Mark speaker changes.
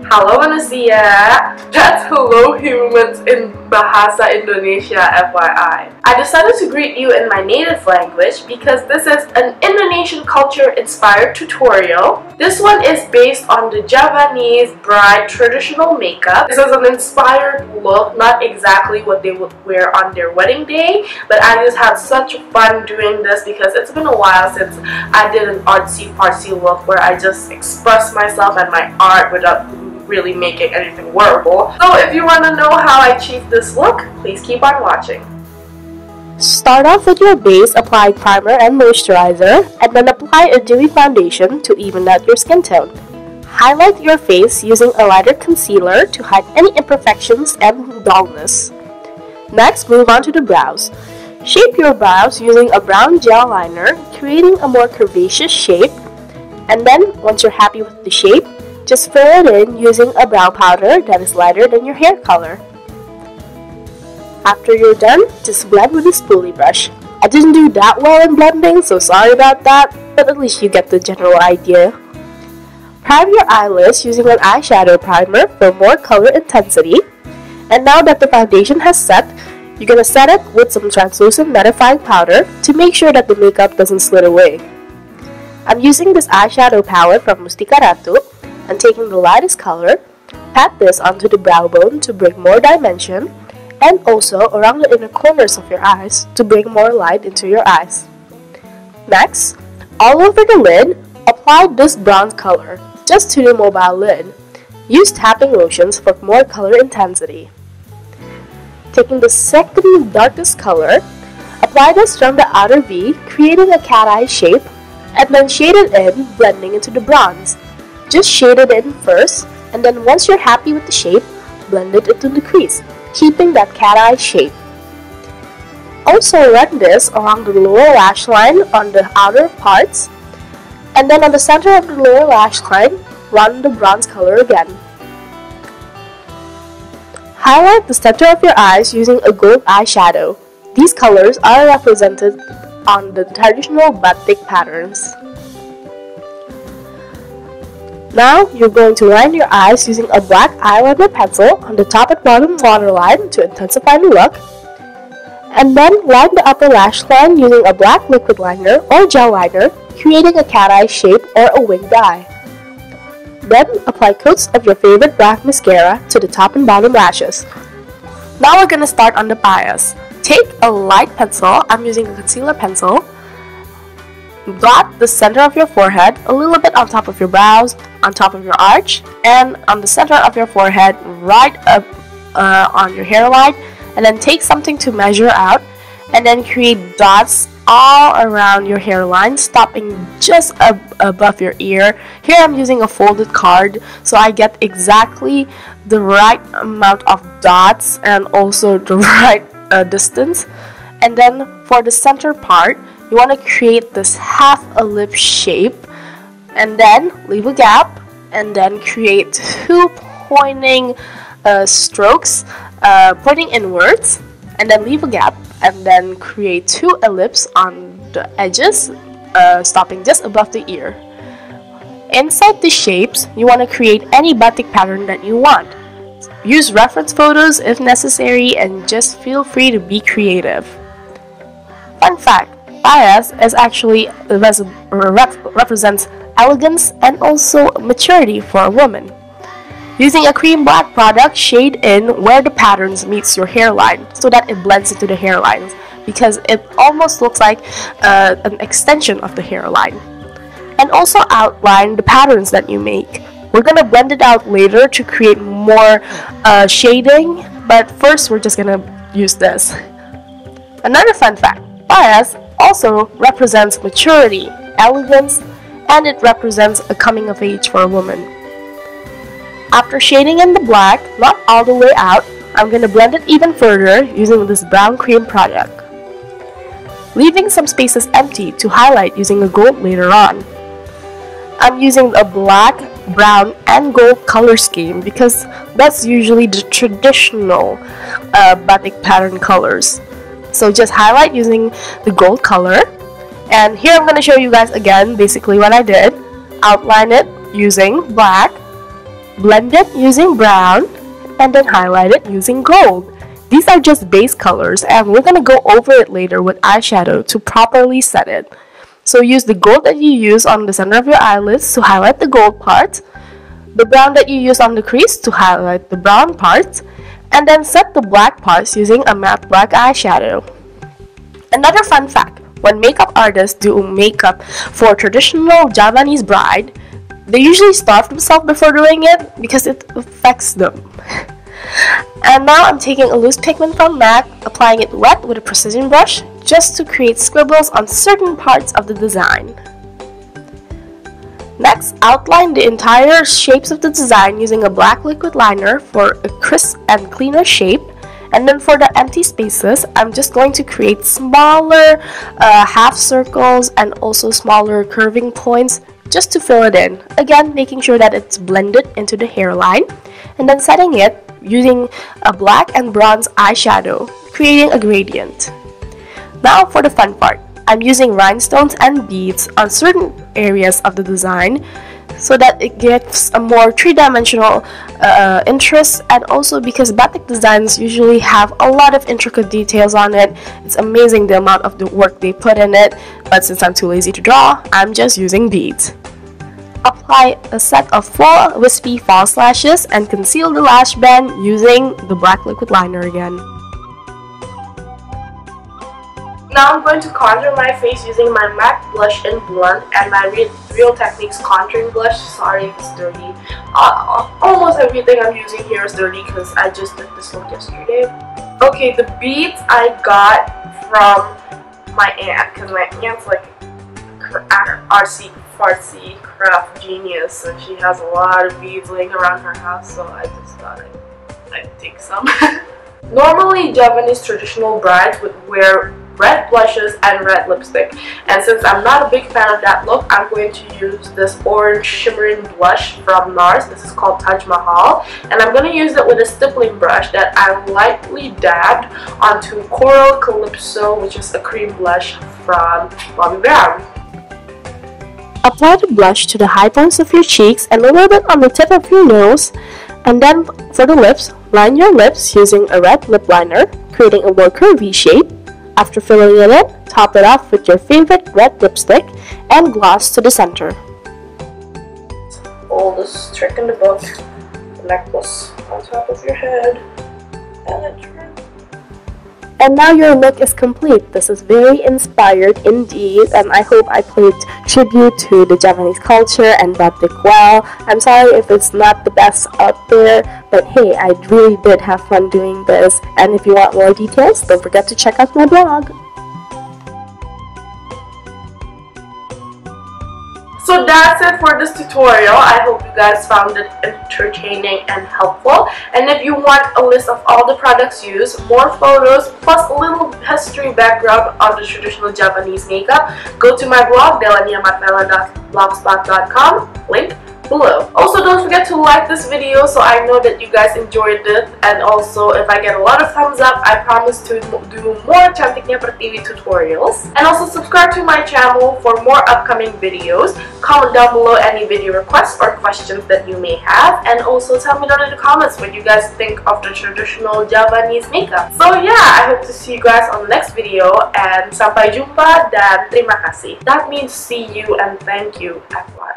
Speaker 1: Halo manusia, that's hello humans in Bahasa Indonesia FYI. I decided to greet you in my native language because this is an Indonesian culture inspired tutorial. This one is based on the Javanese bride traditional makeup. This is an inspired look, not exactly what they would wear on their wedding day, but I just had such fun doing this because it's been a while since I did an artsy-fartsy look where I just expressed myself and my art without really making anything wearable. So if you want to know how I achieved this look, please keep on watching.
Speaker 2: Start off with your base, apply primer and moisturizer, and then apply a dewy foundation to even out your skin tone. Highlight your face using a lighter concealer to hide any imperfections and dullness. Next, move on to the brows. Shape your brows using a brown gel liner, creating a more curvaceous shape. And then, once you're happy with the shape, just fill it in using a brow powder that is lighter than your hair color. After you're done, just blend with a spoolie brush. I didn't do that well in blending, so sorry about that, but at least you get the general idea. Prime your eyelids using an eyeshadow primer for more color intensity. And now that the foundation has set, you're gonna set it with some translucent mattifying powder to make sure that the makeup doesn't slip away. I'm using this eyeshadow palette from Mustika Ratu, and taking the lightest color, pat this onto the brow bone to bring more dimension, and also around the inner corners of your eyes to bring more light into your eyes. Next, all over the lid, apply this bronze color, just to the mobile lid. Use tapping lotions for more color intensity. Taking the second darkest color, apply this from the outer V, creating a cat eye shape, and then shade it in, blending into the bronze. Just shade it in first, and then once you're happy with the shape, blend it into the crease, keeping that cat eye shape. Also run this along the lower lash line on the outer parts, and then on the center of the lower lash line, run the bronze color again. Highlight the center of your eyes using a gold eyeshadow. These colors are represented on the traditional batik patterns. Now, you're going to line your eyes using a black eyeliner pencil on the top and bottom waterline to intensify the look. And then line the upper lash line using a black liquid liner or gel liner, creating a cat eye shape or a winged eye. Then, apply coats of your favorite black mascara to the top and bottom lashes. Now we're going to start on the bias. Take a light pencil, I'm using a concealer pencil. Dot the center of your forehead, a little bit on top of your brows, on top of your arch, and on the center of your forehead, right up on your hairline, and then take something to measure out, and then create dots all around your hairline, stopping just above your ear. Here I'm using a folded card, so I get exactly the right amount of dots and also the right distance. And then for the center part, you want to create this half a lip shape, and then leave a gap, and then create two pointing strokes, pointing inwards, and then leave a gap, and then create two ellipses on the edges, stopping just above the ear. Inside the shapes, you want to create any batik pattern that you want. Use reference photos if necessary, and just feel free to be creative. Fun fact, bias is actually represents elegance and also maturity for a woman. Using a cream black product, shade in where the patterns meets your hairline so that it blends into the hairlines, because it almost looks like an extension of the hairline. And also outline the patterns that you make. We're gonna blend it out later to create more shading, but first we're just gonna use this. Another fun fact, bias also represents maturity, elegance, and it represents a coming of age for a woman. After shading in the black, not all the way out, I'm going to blend it even further using this brown cream product, leaving some spaces empty to highlight using a gold later on. I'm using a black, brown, and gold color scheme because that's usually the traditional batik pattern colors. So just highlight using the gold color, and here I'm going to show you guys again basically what I did. Outline it using black, blend it using brown, and then highlight it using gold. These are just base colors, and we're gonna go over it later with eyeshadow to properly set it. So use the gold that you use on the center of your eyelids to highlight the gold part, the brown that you use on the crease to highlight the brown part, and then set the black parts using a matte black eyeshadow. Another fun fact, when makeup artists do makeup for traditional Javanese bride, they usually starve themselves before doing it because it affects them. And now I'm taking a loose pigment from MAC, applying it wet with a precision brush just to create scribbles on certain parts of the design. Next, outline the entire shapes of the design using a black liquid liner for a crisp and cleaner shape. And then for the empty spaces, I'm just going to create smaller half circles and also smaller curving points just to fill it in. Again, making sure that it's blended into the hairline, and then setting it using a black and bronze eyeshadow, creating a gradient. Now for the fun part. I'm using rhinestones and beads on certain areas of the design so that it gives a more three-dimensional interest, and also because batik designs usually have a lot of intricate details on it. It's amazing the amount of the work they put in it, but since I'm too lazy to draw, I'm just using beads. Apply a set of 4 wispy false lashes and conceal the lash band using the black liquid liner again.
Speaker 1: Now I'm going to contour my face using my MAC blush in Blunt and my Real Techniques contouring blush. Sorry if it's dirty. Almost everything I'm using here is dirty because I just did this look yesterday. Okay, the beads I got from my aunt, because my aunt's like artsy craft genius, so she has a lot of beads laying around her house, so I just thought I'd take some. Normally, Javanese traditional brides would wear red blushes and red lipstick, and since I'm not a big fan of that look, I'm going to use this orange shimmering blush from NARS. This is called Taj Mahal, and I'm going to use it with a stippling brush that I lightly dabbed onto Coral Calypso, which is a cream blush from Bobbi Brown.
Speaker 2: Apply the blush to the high points of your cheeks and a little bit on the tip of your nose, and then for the lips, line your lips using a red lip liner, creating a more curvy shape. After filling it in, top it off with your favorite red lipstick and gloss to the center.
Speaker 1: Oldest trick in the book, the necklace on top of your head, and it turns.
Speaker 2: And now your look is complete. This is very inspired indeed, and I hope I paid tribute to the Javanese culture and batik well. I'm sorry if it's not the best out there, but hey, I really did have fun doing this. And if you want more details, don't forget to check out my blog.
Speaker 1: So that's it for this tutorial. I hope you guys found it entertaining and helpful. And if you want a list of all the products used, more photos, plus a little history background on the traditional Javanese makeup, go to my blog, delaniamarvella.blogspot.com, link below. Also, don't forget to like this video so I know that you guys enjoyed it, and also if I get a lot of thumbs up, I promise to do more Cantiknya Pertiwi tutorials. And also subscribe to my channel for more upcoming videos. Comment down below any video requests or questions that you may have, and also tell me down in the comments what you guys think of the traditional Javanese makeup. So yeah, I hope to see you guys on the next video, and sampai jumpa dan terima kasih. That means see you and thank you, FYI.